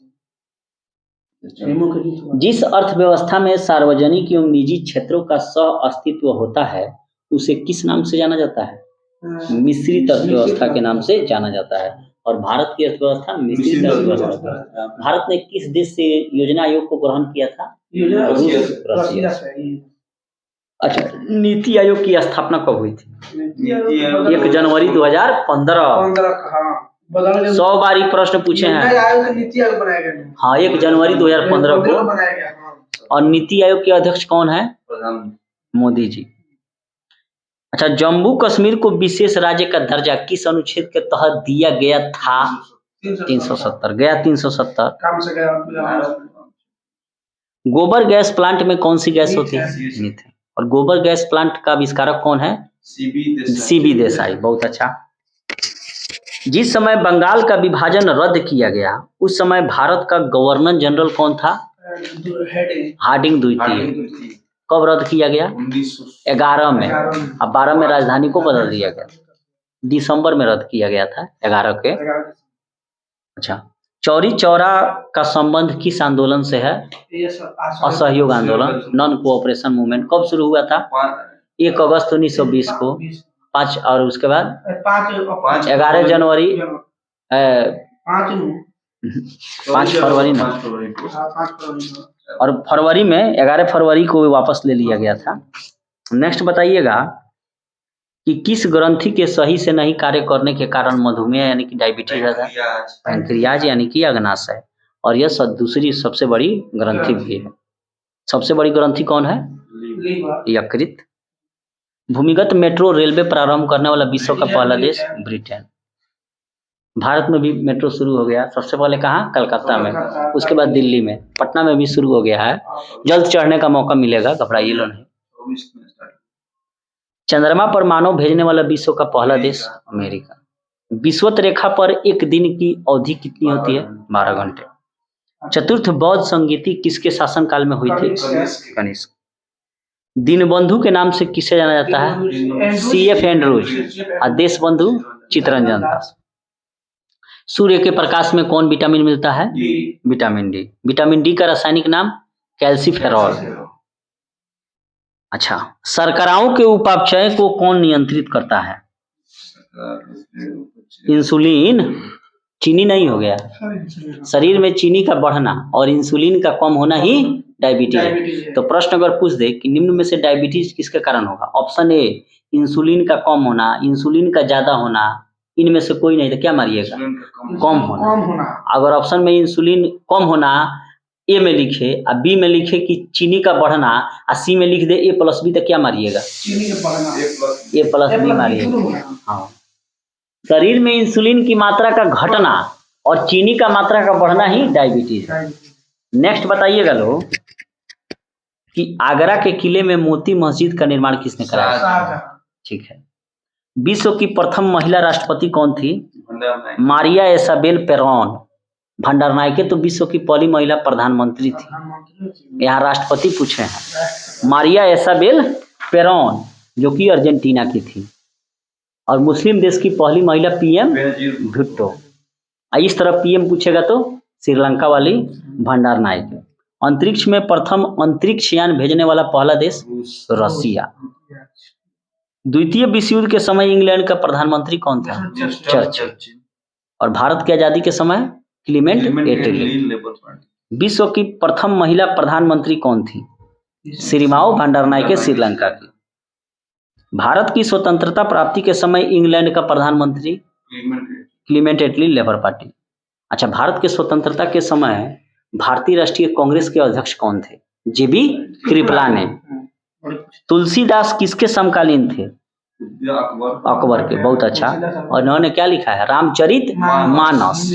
S1: जिस अर्थव्यवस्था में सार्वजनिक एवं निजी क्षेत्रों का सह अस्तित्व होता है उसे किस नाम से जाना जाता है? मिश्रित अर्थव्यवस्था के नाम से जाना जाता है। और भारत की अर्थव्यवस्था मिश्रित अर्थव्यवस्था है। भारत ने किस देश से योजना आयोग को ग्रहण किया था? रसिया से। अच्छा, नीति आयोग की स्थापना कब हुई थी? 1 जनवरी 2015। 100 बार ये प्रश्न पूछे हैं।
S3: नीति आयोग बनाया गया।
S1: हाँ, 1 जनवरी 2015 को
S3: बनाया गया।
S1: और नीति आयोग के अध्यक्ष कौन है? मोदी जी। अच्छा, जम्मू कश्मीर को विशेष राज्य का दर्जा किस अनुच्छेद के तहत दिया गया था? 370 गया 370।
S3: काम से गया।
S1: गोबर गैस प्लांट में कौन सी गैस होती है? मीथेन। और गोबर गैस प्लांट का आविष्कारक कौन है? सीबी देसाई। बहुत अच्छा। जिस समय बंगाल का विभाजन रद्द किया गया उस समय भारत का गवर्नर जनरल कौन था? हार्डिंग द्वितीय। कब रद्द किया गया? 11 में। अब 12 में राजधानी को बदल दिया गया। दिसंबर में रद्द किया गया था 11 के। अच्छा, चौरी चौरा का संबंध किस आंदोलन से है? असहयोग आंदोलन, नॉन कोऑपरेशन मूवमेंट। कब शुरू हुआ था? 1 अगस्त 1920 को। 5 और उसके बाद 11 जनवरी 5 फरवरी में। और फरवरी में 11 फरवरी को वापस ले लिया गया था। नेक्स्ट बताइएगा कि किस ग्रंथि के सही से नहीं कार्य करने के कारण मधुमेह यानी कि डायबिटीज रहता है? पैंक्रियाज यानी कि अग्नाशय। और यह दूसरी सबसे बड़ी ग्रंथि भी है। सबसे बड़ी ग्रंथि कौन है? यकृत। भूमिगत मेट्रो रेलवे प्रारंभ करने वाला विश्व का पहला देश ब्रिटेन। भारत में भी मेट्रो शुरू हो गया। सबसे पहले कहाँ? कलकत्ता में, उसके बाद दिल्ली में, पटना में भी शुरू हो गया है। जल्द चढ़ने का मौका मिलेगा, घबराइए लो नहीं। चंद्रमा पर मानव भेजने वाला विश्व का पहला देश अमेरिका। विषुवत रेखा पर एक दिन की अवधि कितनी होती है? 12 घंटे। चतुर्थ बौद्ध संगीति किसके शासनकाल में हुई थी? कनिष्क। दीनबंधु के नाम से किसे जाना जाता है? CF Andrews. और देशबंधु चित्तरंजन दास। सूर्य के प्रकाश में कौन विटामिन मिलता है? Vitamin D. विटामिन डी का रासायनिक नाम कैल्सीफेरॉल। अच्छा, शर्कराओं के उपापचय को कौन नियंत्रित करता है? इंसुलिन। चीनी नहीं हो गया, शरीर में चीनी का बढ़ना और इंसुलिन का कम होना ही डायबिटीज है। तो प्रश्न अगर पूछ दे कि निम्न में से डायबिटीज किसके कारण होगा? ऑप्शन ए इंसुलिन का कम होना, इंसुलिन का ज्यादा होना, इनमें से कोई नहीं। तो क्या मारिएगा? कम होना। अगर ऑप्शन में इंसुलिन कम होना ए में लिखे और बी में लिखे कि चीनी का बढ़ना और सी में लिख दे A+B, तो क्या मारिएगा? A+B मारिएगा। हाँ, शरीर में इंसुलिन की मात्रा का घटना और चीनी का मात्रा का बढ़ना ही डायबिटीज है। नेक्स्ट बताइएगा लोग कि आगरा के किले में मोती मस्जिद का निर्माण किसने कराया? ठीक है। विश्व की प्रथम महिला राष्ट्रपति कौन थी? मारिया इसाबेल पेरोन। भंडारनायके तो विश्व की पहली महिला प्रधानमंत्री थी। यहाँ राष्ट्रपति पूछे हैं। मारिया इसाबेल पेरोन जो कि अर्जेंटीना की थी। और मुस्लिम देश की पहली महिला PM भुट्टो। इस तरह PM पूछेगा तो श्रीलंका वाली भंडारनायके। अंतरिक्ष में प्रथम अंतरिक्ष यान भेजने वाला पहला देश रसिया। द्वितीय विश्व युद्ध के समय इंग्लैंड का प्रधानमंत्री कौन था? चर्चिल। और भारत की आजादी के समय क्लीमेंट एटली। विश्व की प्रथम महिला प्रधानमंत्री कौन थी? श्रीमाओ भंडारनायके श्रीलंका की। भारत की स्वतंत्रता प्राप्ति के समय इंग्लैंड का प्रधानमंत्री क्लीमेंट एटली, लेबर पार्टी। अच्छा, भारत के स्वतंत्रता के समय भारतीय राष्ट्रीय कांग्रेस के अध्यक्ष कौन थे? JB कृपलानी। तुलसीदास किसके समकालीन थे? अकबर के। बहुत अच्छा। और इन्होंने क्या लिखा है? रामचरित मानस।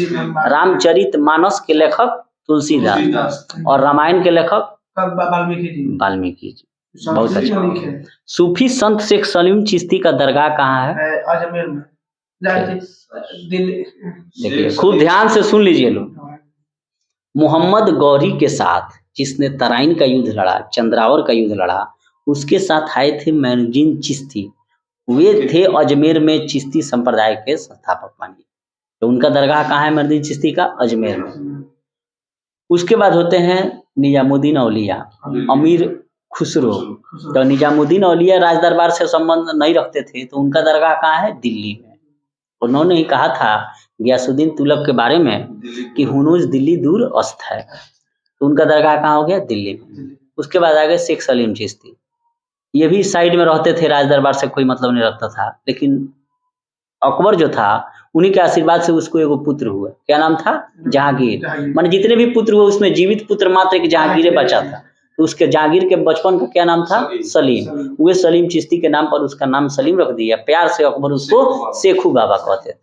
S1: रामचरित मानस के लेखक तुलसीदास और रामायण के लेखक वाल्मीकि जी। बहुत अच्छा। सूफी संत शेख सलीम चिश्ती का दरगाह कहाँ है?
S3: अजमेर में।
S1: देखिए, खूब ध्यान से सुन लीजिए लोग। मोहम्मद गौरी के साथ जिसने तराइन का युद्ध लड़ा, चंद्रावर का युद्ध लड़ा, उसके साथ आए थे मैनुद्दीन चिश्ती। वे थे अजमेर में चिश्ती संप्रदाय के संस्थापक मानिए। तो उनका दरगाह कहाँ है? मैनुद्दीन चिश्ती का अजमेर में। उसके बाद होते हैं निजामुद्दीन औलिया, अमीर खुसरो। तो निजामुद्दीन औलिया राज दरबार से संबंध नहीं रखते थे, तो उनका दरगाह कहाँ है? दिल्ली में। उन्होंने ही कहा था गियासुद्दीन तुगलक के बारे में कि हुनूज दिल्ली दूर अस्त है, तो उनका दरगाह कहाँ हो गया? दिल्ली में। उसके बाद आ गए शेख सलीम चिश्ती, ये भी साइड में रहते थे, राज दरबार से कोई मतलब नहीं रखता था, लेकिन अकबर जो था उन्हीं के आशीर्वाद से उसको एगो पुत्र हुआ, क्या नाम था? जहांगीर। माने जितने भी पुत्र हुए उसमें जीवित पुत्र मात्र एक जहांगीर बचा था, तो उसके जहांगीर के बचपन का क्या नाम था? सलीम। वे सलीम चिश्ती के नाम पर उसका नाम सलीम रख दिया, प्यार से अकबर उसको शेखू बाबा कहते थे।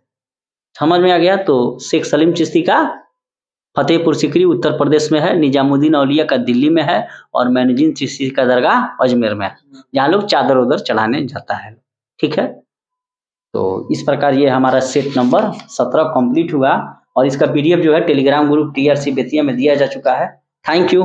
S1: समझ में आ गया? तो शेख सलीम चिश्ती का फतेहपुर सिकरी उत्तर प्रदेश में है, निजामुद्दीन औलिया का दिल्ली में है, और मैनुद्दीन चिश्ती का दरगाह अजमेर में है, जहाँ लोग चादर उधर चढ़ाने जाता है। ठीक है, तो इस प्रकार ये हमारा सेट नंबर 17 कंप्लीट हुआ, और इसका पीडीएफ जो है टेलीग्राम ग्रुप TRC बेतिया में दिया जा चुका है। Thank you.